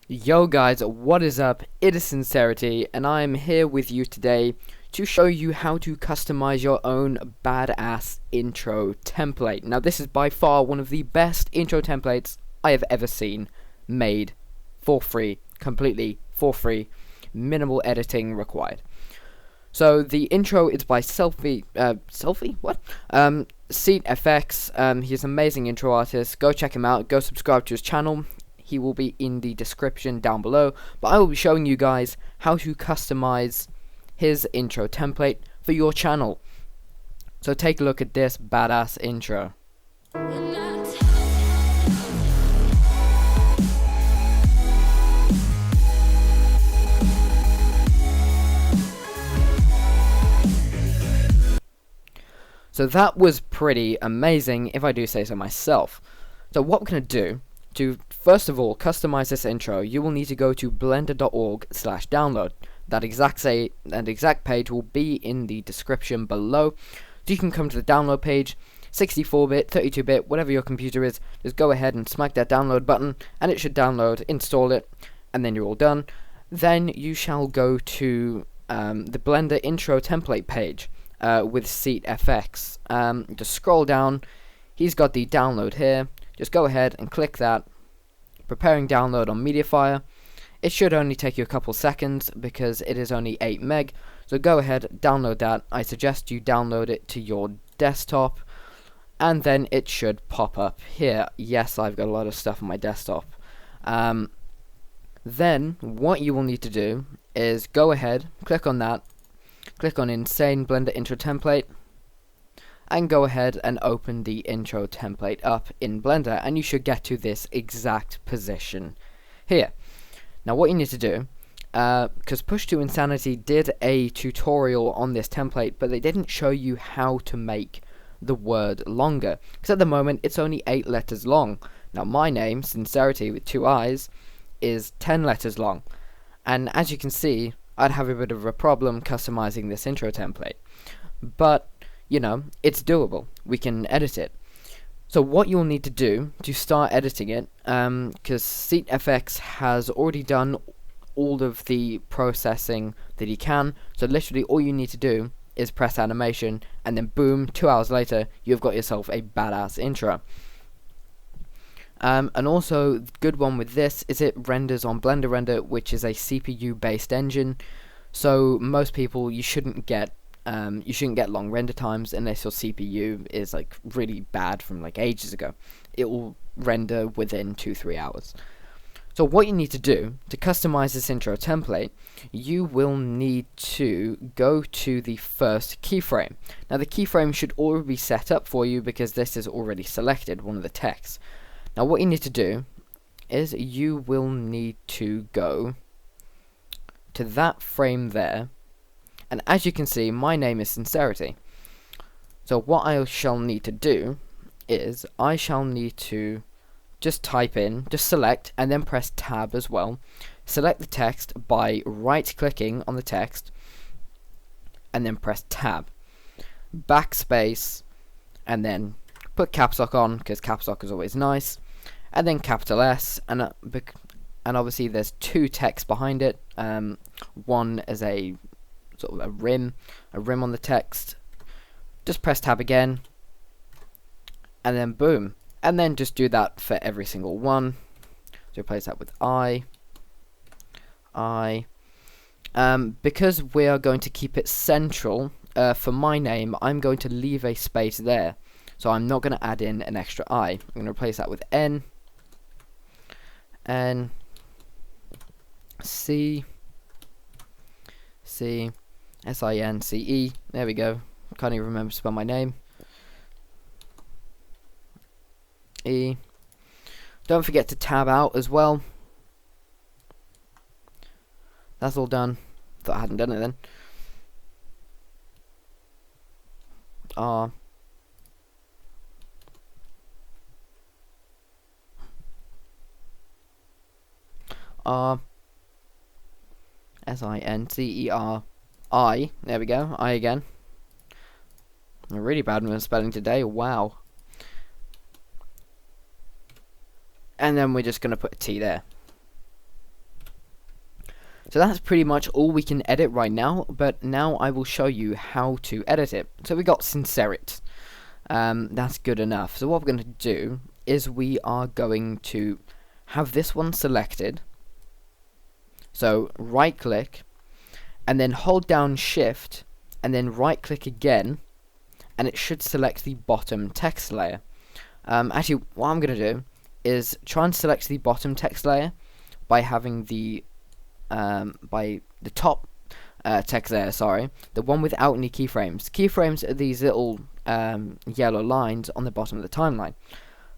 Yo guys, what is up? It is Sincerity, and I am here with you today to show you how to customize your own badass intro template. Now this is by far one of the best intro templates I have ever seen made for free, completely for free, minimal editing required. So the intro is by Selfie? What? Seat FX. He's an amazing intro artist. Go check him out. Go subscribe to his channel. He will be in the description down below. But I will be showing you guys how to customize his intro template for your channel. So take a look at this badass intro. So that was pretty amazing, if I do say so myself. So what we're going to do, to first of all customize this intro, you will need to go to blender.org/download. That exact page will be in the description below. So you can come to the download page, 64-bit, 32-bit, whatever your computer is, just go ahead and smack that download button, and it should download, install it, and then you're all done. Then you shall go to the Blender intro template page. With Seat FX. Just scroll down. He's got the download here. Just go ahead and click that. Preparing download on MediaFire. It should only take you a couple seconds because it is only 8 meg. So go ahead, download that. I suggest you download it to your desktop, and then it should pop up here. Yes, I've got a lot of stuff on my desktop. Then what you will need to do is go ahead, click on that. Click on Insane Blender Intro Template and go ahead and open the intro template up in Blender, and you should get to this exact position here. Now what you need to do, because Push to Insanity did a tutorial on this template, but they didn't show you how to make the word longer, because at the moment it's only 8 letters long. Now my name, Sincerity with 2 eyes, is 10 letters long, and as you can see, I'd have a bit of a problem customizing this intro template. But, you know, it's doable. We can edit it. So what you'll need to do to start editing it, because SeatFX has already done all of the processing that he can, so literally all you need to do is press animation, and then boom, 2 hours later, you've got yourself a badass intro. And also, the good one with this is it renders on Blender Render, which is a CPU-based engine. So most people, you shouldn't get long render times unless your CPU is like really bad from like ages ago. It will render within 2-3 hours. So what you need to do to customize this intro template, you will need to go to the first keyframe. Now the keyframe should already be set up for you because this is already selected, one of the texts. Now what you need to do is you will need to go to that frame there, and as you can see my name is Sincerity. So what I shall need to do is I shall need to just type in, just select and then press tab as well. Select the text by right clicking on the text and then press tab, backspace, and then put caps lock on because caps lock is always nice. And then capital S, and obviously there's 2 texts behind it. One is a sort of a rim on the text. Just press tab again, and then boom, and then just do that for every single one. So replace that with I. Because we are going to keep it central, for my name, I'm going to leave a space there. So I'm not going to add in an extra I. I'm going to replace that with N. N C SINCE. There we go. Can't even remember to spell my name. E. Don't forget to tab out as well. That's all done. Thought I hadn't done it then. R. SINCER I. There we go. I again. I'm really bad with spelling today. Wow. And then we're just going to put a T there. So that's pretty much all we can edit right now, but now I will show you how to edit it. So we got Sincerit. That's good enough. So what we're going to do is we are going to have this one selected. So right click, and then hold down shift, and then right click again, and it should select the bottom text layer. Actually, what I'm going to do is try and select the bottom text layer by having the top text layer, sorry, the one without any keyframes. Keyframes are these little yellow lines on the bottom of the timeline.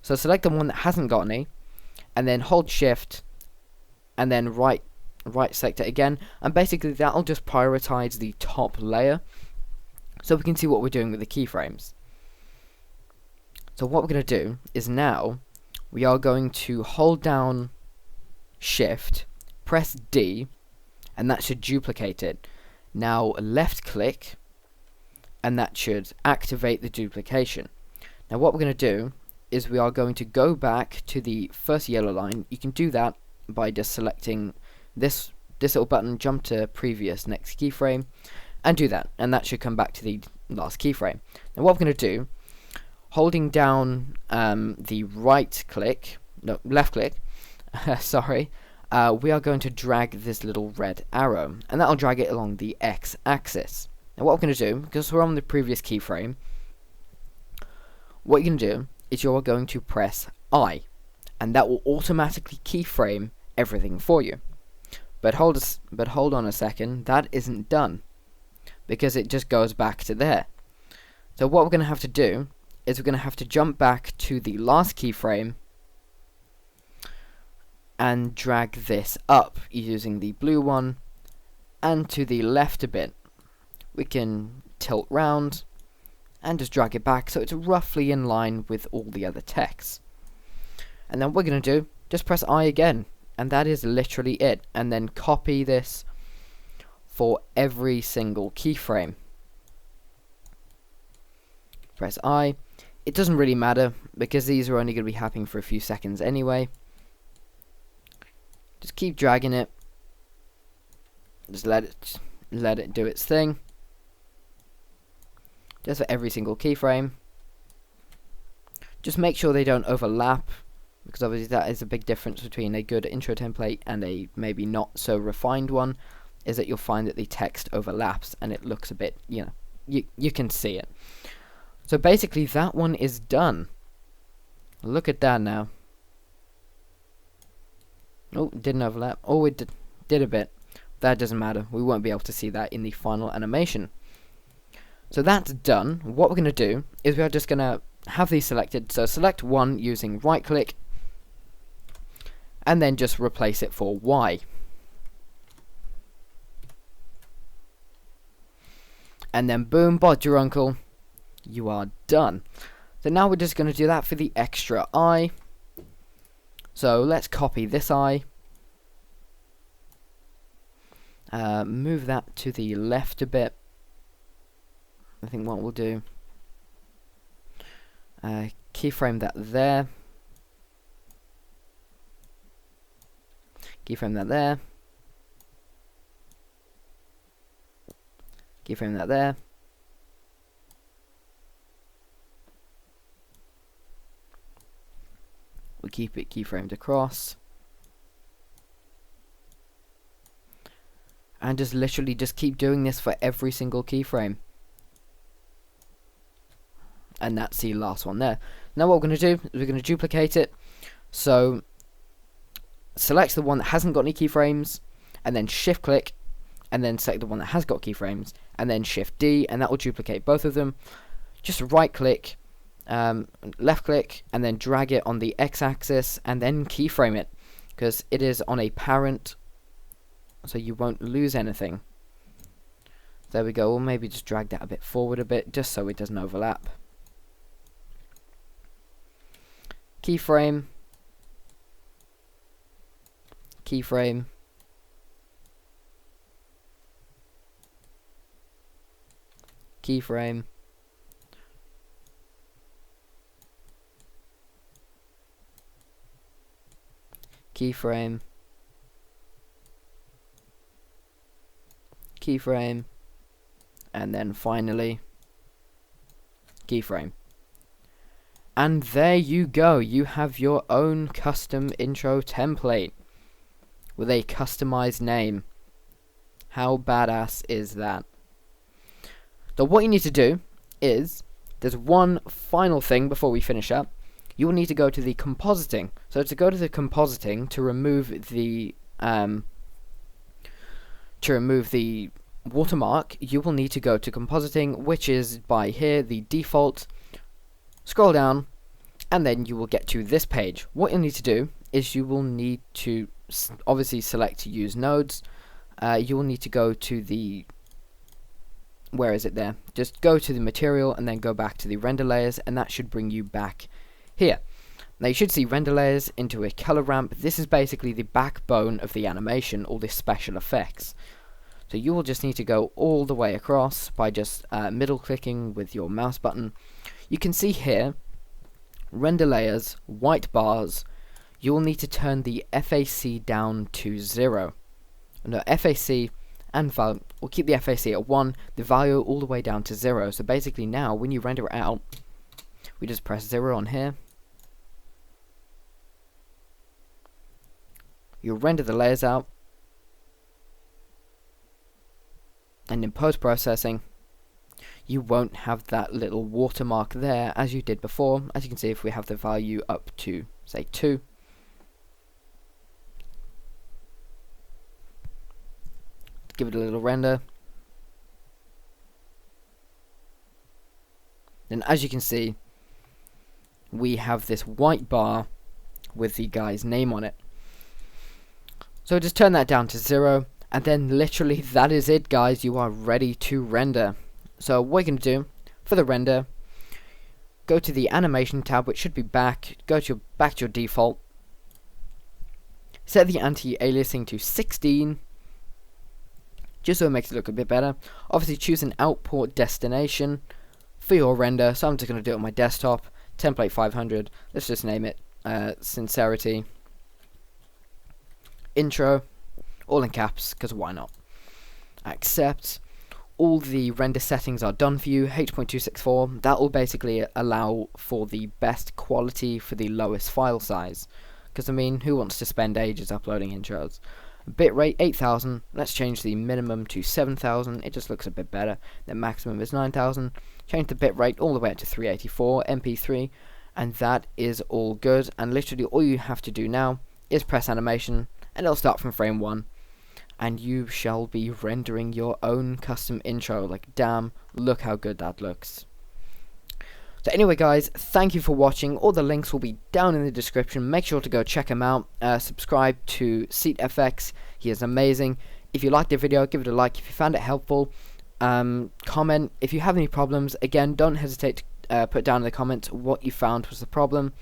So select the one that hasn't got any, and then hold shift, and then right select it again, and basically that'll just prioritize the top layer, so we can see what we're doing with the keyframes. So what we're going to do is now we are going to hold down shift, press D, and that should duplicate it. Now left click, and that should activate the duplication. Now what we're going to do is we are going to go back to the first yellow line. You can do that by just selecting this little button, jump to previous next keyframe, and do that, and that should come back to the last keyframe. Now what we're going to do, holding down the left click, sorry, we are going to drag this little red arrow, and that'll drag it along the x-axis. Now what we're going to do, because we're on the previous keyframe, what you're going to do is you're going to press I, and that will automatically keyframe everything for you. But hold on a second, that isn't done, because it just goes back to there. So what we're going to have to do is we're going to have to jump back to the last keyframe and drag this up using the blue one, and to the left a bit. We can tilt round and just drag it back so it's roughly in line with all the other texts. And then what we're going to do, just press I again, and that is literally it, and then copy this for every single keyframe. Press I. It doesn't really matter because these are only going to be happening for a few seconds anyway. Just keep dragging it. Just let it do its thing. Just for every single keyframe. Just make sure they don't overlap, because obviously that is a big difference between a good intro template and a maybe not so refined one, is that you'll find that the text overlaps and it looks a bit, you can see it. So basically that one is done. Look at that now. Oh, it didn't overlap. Oh, it did a bit. That doesn't matter. We won't be able to see that in the final animation. So that's done. What we're going to do is we are just going to have these selected. So select one using right click, and then just replace it for Y. And then boom, bod your uncle. You are done. So now we're just going to do that for the extra I. So let's copy this I. Move that to the left a bit. I think what we'll do, keyframe that there. Keyframe that there. Keyframe that there. We'll keep it keyframed across. And just literally just keep doing this for every single keyframe. And that's the last one there. Now what we're going to do is we're going to duplicate it. So select the one that hasn't got any keyframes, and then shift click, and then select the one that has got keyframes, and then shift D, and that will duplicate both of them. Just right click, left click, and then drag it on the x-axis, and then keyframe it, because it is on a parent, so you won't lose anything. There we go. We'll maybe just drag that a bit forward a bit, just so it doesn't overlap. Keyframe, keyframe, keyframe, keyframe, keyframe, and then finally keyframe. And there you go, you have your own custom intro template with a customized name. How badass is that? So what you need to do is, there's one final thing before we finish up. You will need to go to the compositing. So to go to the compositing, to remove the watermark, you will need to go to compositing, which is by here, the default. Scroll down, and then you will get to this page. What you'll need to do is you will need to obviously select to use nodes. You will need to go to the, where is it there? Just go to the material and then go back to the render layers, and that should bring you back here. Now you should see render layers into a color ramp. This is basically the backbone of the animation, all the special effects. So you will just need to go all the way across by just middle clicking with your mouse button. You can see here, render layers, white bars. You will need to turn the FAC down to 0. No, FAC and value, we'll keep the FAC at 1, the value all the way down to 0. So basically now, when you render it out, we just press 0 on here. You'll render the layers out, and in post-processing, you won't have that little watermark there as you did before. As you can see, if we have the value up to, say, 2, give it a little render, then as you can see, we have this white bar with the guy's name on it. So just turn that down to 0, and then literally that is it, guys. You are ready to render. So what you're going to do for the render, go to the animation tab, which should be back, go to back to your default, set the anti-aliasing to 16, just so it makes it look a bit better. Obviously choose an output destination for your render, so I'm just going to do it on my desktop, template 500, let's just name it Sincerity Intro, all in caps, because why not. Accept. All the render settings are done for you. H.264, that will basically allow for the best quality for the lowest file size, because I mean, who wants to spend ages uploading intros? Bitrate 8000, let's change the minimum to 7000, it just looks a bit better. The maximum is 9000, change the bitrate all the way up to 384 MP3, and that is all good. And literally all you have to do now is press animation, and it'll start from frame 1, and you shall be rendering your own custom intro. Like, damn, look how good that looks. So anyway, guys, thank you for watching. All the links will be down in the description. Make sure to go check him out. Subscribe to SeatFX. He is amazing. If you liked the video, give it a like. If you found it helpful, comment. If you have any problems, again, don't hesitate to put down in the comments what you found was the problem,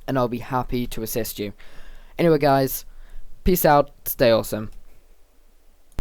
and I'll be happy to assist you. Anyway, guys, peace out. Stay awesome.